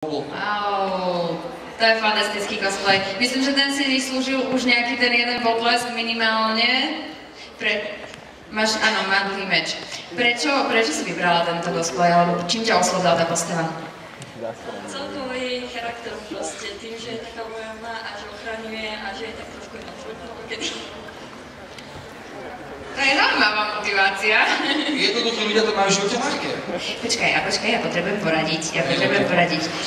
Wow, to je fantastický cosplay. Myslím, že ten si vyslúžil už nejaký ten jeden potlesk minimálne. Áno, mandlý meč. Prečo si vybrala tento cosplay, alebo čím ťa oslovila tá postava? Celkovo jej charakter proste, tým, že je taká bojovná a že ochraňuje a že je tak trošku kedy. To je zaujímavá motivácia. Jednoduchí ľudia to majú v živote ľahké. Počkaj, ja potrebujem poradiť.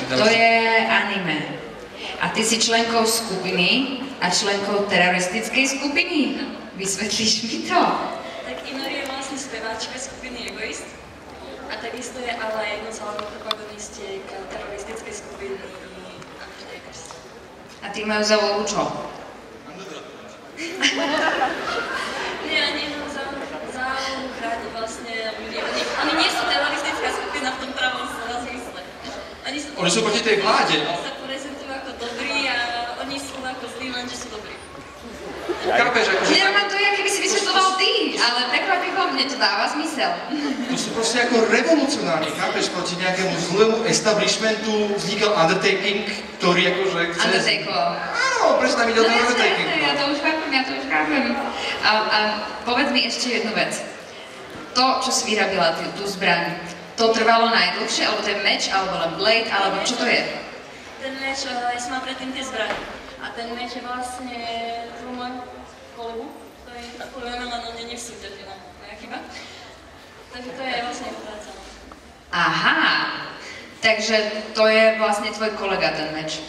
To je anime. A ty si členkou skupiny a členkou teroristickej skupiny? Vysvetlíš mi to? Tak Inori je vlastne speváčka skupiny Egoist a takisto je ale jedno z hlavných protagonistiek teroristickej skupiny Undertakers. A ty majú za úlohu čo? Nie, za úlohu chrániť vlastne ľudí. Oni nie sú teroristická skupina v tom pravom slova zmysle. Oni sú proti tej vláde. Oni sa prezentujú ako dobrí a oni sú ako zlí, lenže sú dobrí. Chápeš, akože... Normálne to je, keby si vysvetloval ty, ale prekvapivo mne to dáva zmysel. To sú proste ako revolucionári, chápeš, proti nejakému zlému establishmentu vznikal Undertaking, ktorý akože chce... Undertakoval. Áno, prečo tam ide o ten Undertaking. Ja to už chápem. A povedz mi ešte jednu vec. To, čo si vyrabila tú zbraň, to trvalo najdlhšie, alebo to je meč, alebo len blade, alebo čo to je? Ten meč, ja som mal predtým tie zbraň. A ten meč je vlastne môj kolegu, ktorý poviem, len on nie v súťaži, no, moja chyba. Takže to je vlastne jeho práca. Aha, takže to je vlastne tvoj kolega, ten meč.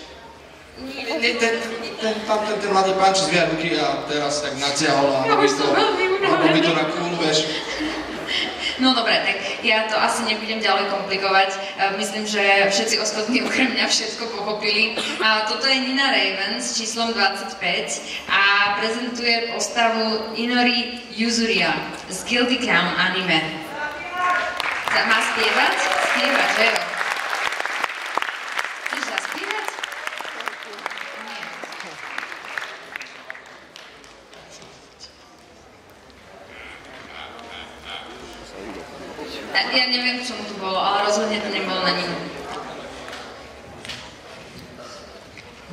Nie, ten mladý pán, čo zvíja ruky a teraz tak natiahol a robí to na kúlu, vieš. No dobre, tak ja to asi nebudem ďalej komplikovať. Myslím, že všetci ostatní okrem mňa všetko pochopili. Toto je Nina Raven s číslom 25 a prezentuje postavu Inori Yuzuria z Guilty Crown anime. Má spievať? Spievať, že jo? Chceš zaspievať? Ja neviem, k čomu to bolo, ale rozhodne to nebolo na Ninu.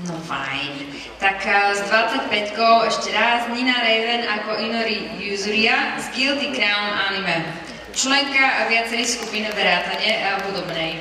No fajn. Tak s 25-kou ešte raz Nina Raven ako Inori Yuzuria z Guilty Crown anime. Členka viacerých skupín vrátane hudobnej.